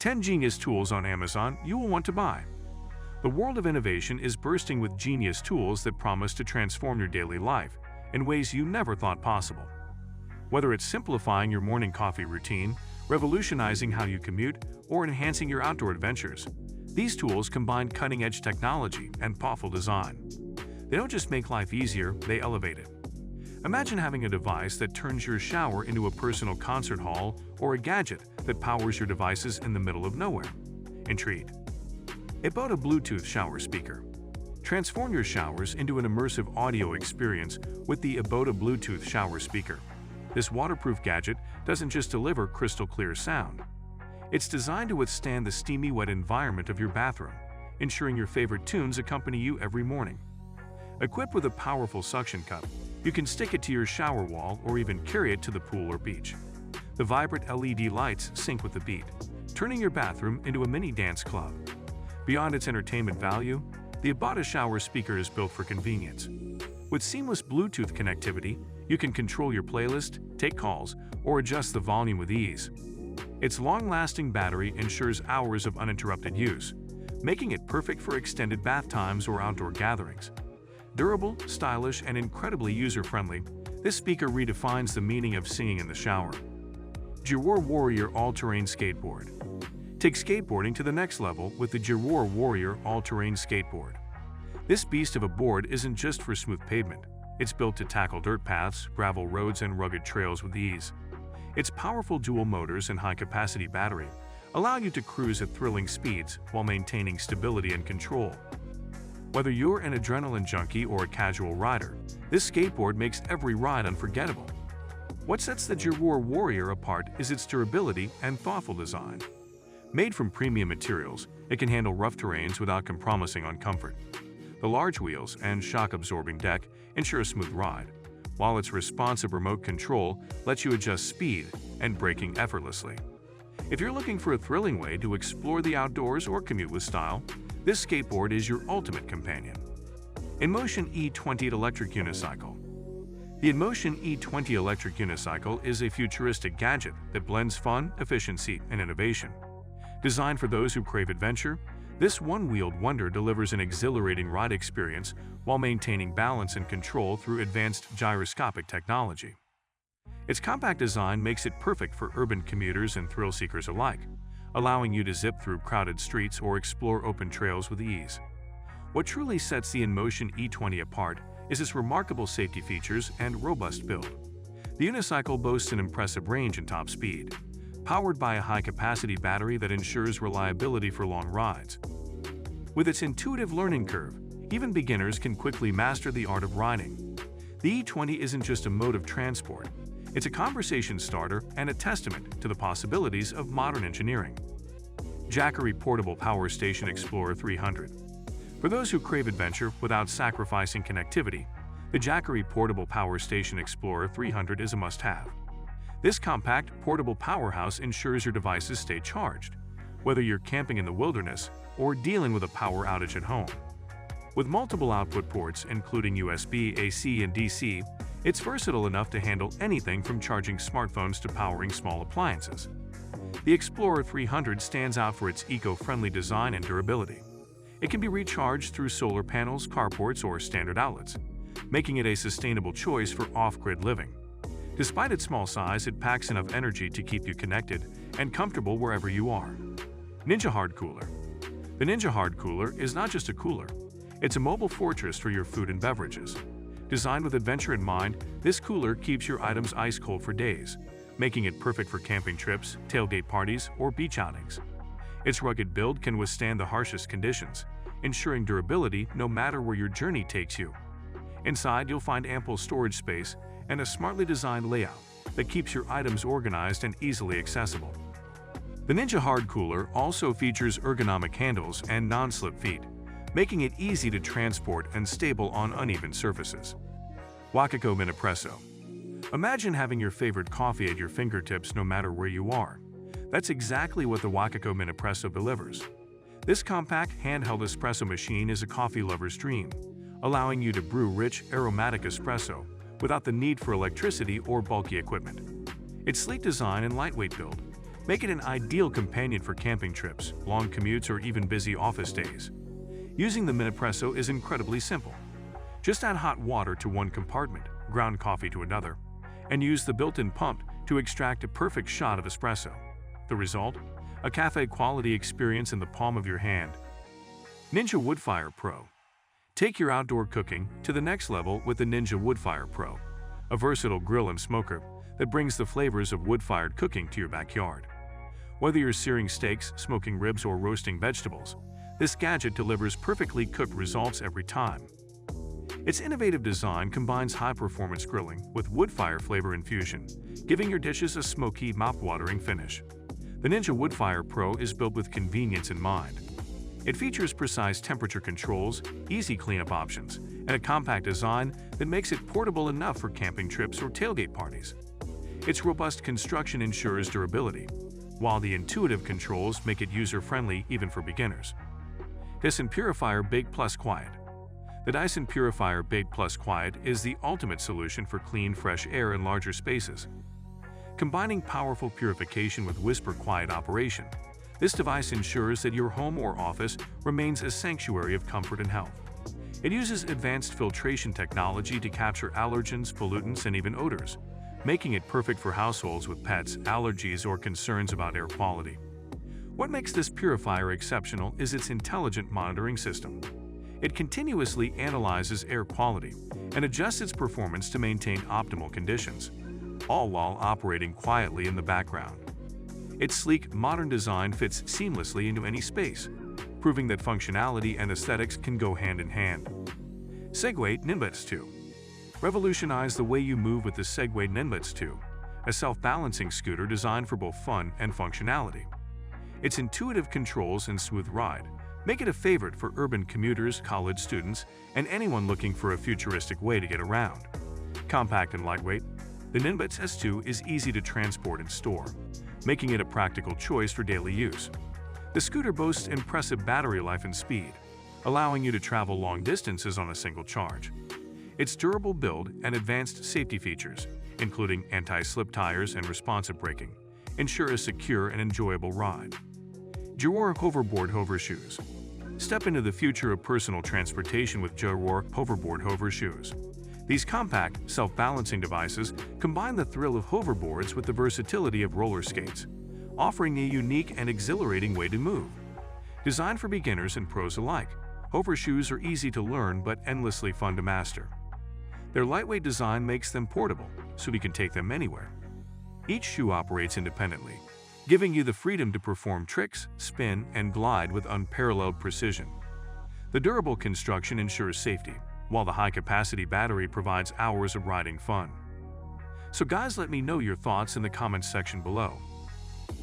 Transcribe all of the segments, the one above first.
10 genius tools on Amazon you will want to buy. The world of innovation is bursting with genius tools that promise to transform your daily life in ways you never thought possible. Whether it's simplifying your morning coffee routine, revolutionizing how you commute, or enhancing your outdoor adventures, these tools combine cutting-edge technology and thoughtful design. They don't just make life easier, they elevate it. Imagine having a device that turns your shower into a personal concert hall or a gadget that powers your devices in the middle of nowhere. Intrigued? Ebotta Bluetooth Shower Speaker. Transform your showers into an immersive audio experience with the Ebotta Bluetooth Shower Speaker. This waterproof gadget doesn't just deliver crystal-clear sound. It's designed to withstand the steamy, wet environment of your bathroom, ensuring your favorite tunes accompany you every morning. Equipped with a powerful suction cup, you can stick it to your shower wall or even carry it to the pool or beach. The vibrant LED lights sync with the beat, turning your bathroom into a mini dance club. Beyond its entertainment value, the Ebotta shower speaker is built for convenience. With seamless Bluetooth connectivity, you can control your playlist, take calls, or adjust the volume with ease. Its long-lasting battery ensures hours of uninterrupted use, making it perfect for extended bath times or outdoor gatherings. Durable, stylish, and incredibly user-friendly, this speaker redefines the meaning of singing in the shower. Giroir Warrior All-Terrain Skateboard. Take skateboarding to the next level with the Giroir Warrior All-Terrain Skateboard. This beast of a board isn't just for smooth pavement. It's built to tackle dirt paths, gravel roads, and rugged trails with ease. Its powerful dual motors and high-capacity battery allow you to cruise at thrilling speeds while maintaining stability and control. Whether you're an adrenaline junkie or a casual rider, this skateboard makes every ride unforgettable. What sets the Giroir Warrior apart is its durability and thoughtful design. Made from premium materials, it can handle rough terrains without compromising on comfort. The large wheels and shock-absorbing deck ensure a smooth ride, while its responsive remote control lets you adjust speed and braking effortlessly. If you're looking for a thrilling way to explore the outdoors or commute with style, this skateboard is your ultimate companion. InMotion E20 Electric Unicycle. The InMotion E20 Electric Unicycle is a futuristic gadget that blends fun, efficiency, and innovation. Designed for those who crave adventure, this one-wheeled wonder delivers an exhilarating ride experience while maintaining balance and control through advanced gyroscopic technology. Its compact design makes it perfect for urban commuters and thrill-seekers alike, allowing you to zip through crowded streets or explore open trails with ease. What truly sets the InMotion E20 apart is its remarkable safety features and robust build. The unicycle boasts an impressive range and top speed, powered by a high-capacity battery that ensures reliability for long rides. With its intuitive learning curve, even beginners can quickly master the art of riding. The E20 isn't just a mode of transport, it's a conversation starter and a testament to the possibilities of modern engineering. Jackery Portable Power Station Explorer 300. For those who crave adventure without sacrificing connectivity, the Jackery Portable Power Station Explorer 300 is a must-have. This compact, portable powerhouse ensures your devices stay charged, whether you're camping in the wilderness or dealing with a power outage at home. With multiple output ports, including USB, AC, and DC, it's versatile enough to handle anything from charging smartphones to powering small appliances. The Explorer 300 stands out for its eco-friendly design and durability. It can be recharged through solar panels, carports, or standard outlets, making it a sustainable choice for off-grid living. Despite its small size, it packs enough energy to keep you connected and comfortable wherever you are. Ninja Hard Cooler. The Ninja Hard Cooler is not just a cooler, it's a mobile fortress for your food and beverages. Designed with adventure in mind, this cooler keeps your items ice-cold for days, making it perfect for camping trips, tailgate parties, or beach outings. Its rugged build can withstand the harshest conditions, ensuring durability no matter where your journey takes you. Inside, you'll find ample storage space and a smartly designed layout that keeps your items organized and easily accessible. The Ninja Hard Cooler also features ergonomic handles and non-slip feet, making it easy to transport and stable on uneven surfaces. Wakako Minipresso. Imagine having your favorite coffee at your fingertips no matter where you are. That's exactly what the Wakako Minipresso delivers. This compact, handheld espresso machine is a coffee lover's dream, allowing you to brew rich, aromatic espresso without the need for electricity or bulky equipment. Its sleek design and lightweight build Make it an ideal companion for camping trips, long commutes, or even busy office days. Using the Minipresso is incredibly simple. Just add hot water to one compartment, ground coffee to another, and use the built-in pump to extract a perfect shot of espresso. The result? A cafe-quality experience in the palm of your hand. Ninja Woodfire Pro. Take your outdoor cooking to the next level with the Ninja Woodfire Pro, a versatile grill and smoker that brings the flavors of wood-fired cooking to your backyard. Whether you're searing steaks, smoking ribs, or roasting vegetables, this gadget delivers perfectly cooked results every time. Its innovative design combines high-performance grilling with wood-fire flavor infusion, giving your dishes a smoky, mouth-watering finish. The Ninja Woodfire Pro is built with convenience in mind. It features precise temperature controls, easy cleanup options, and a compact design that makes it portable enough for camping trips or tailgate parties. Its robust construction ensures durability, while the intuitive controls make it user-friendly even for beginners. Dyson Purifier Big Plus Quiet. The Dyson Purifier Big Plus Quiet is the ultimate solution for clean, fresh air in larger spaces. Combining powerful purification with whisper quiet operation, this device ensures that your home or office remains a sanctuary of comfort and health. It uses advanced filtration technology to capture allergens, pollutants, and even odors, making it perfect for households with pets, allergies, or concerns about air quality. What makes this purifier exceptional is its intelligent monitoring system. It continuously analyzes air quality and adjusts its performance to maintain optimal conditions, all while operating quietly in the background. Its sleek, modern design fits seamlessly into any space, proving that functionality and aesthetics can go hand in hand. Segway Nimbus 2. Revolutionize the way you move with the Segway Nimbus 2, a self-balancing scooter designed for both fun and functionality. Its intuitive controls and smooth ride make it a favorite for urban commuters, college students, and anyone looking for a futuristic way to get around. Compact and lightweight, the Nimbus S2 is easy to transport and store, making it a practical choice for daily use. The scooter boasts impressive battery life and speed, allowing you to travel long distances on a single charge. Its durable build and advanced safety features, including anti-slip tires and responsive braking, ensure a secure and enjoyable ride. Jawor Hoverboard Hover Shoes. Step into the future of personal transportation with Jawor Hoverboard Hover Shoes. These compact, self-balancing devices combine the thrill of hoverboards with the versatility of roller skates, offering a unique and exhilarating way to move. Designed for beginners and pros alike, hover shoes are easy to learn but endlessly fun to master. Their lightweight design makes them portable, so you can take them anywhere. Each shoe operates independently, giving you the freedom to perform tricks, spin, and glide with unparalleled precision. The durable construction ensures safety, while the high-capacity battery provides hours of riding fun. So guys, let me know your thoughts in the comments section below.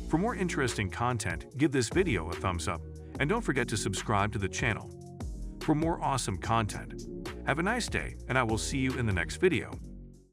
For more interesting content, give this video a thumbs up, and don't forget to subscribe to the channel for more awesome content. Have a nice day, and I will see you in the next video.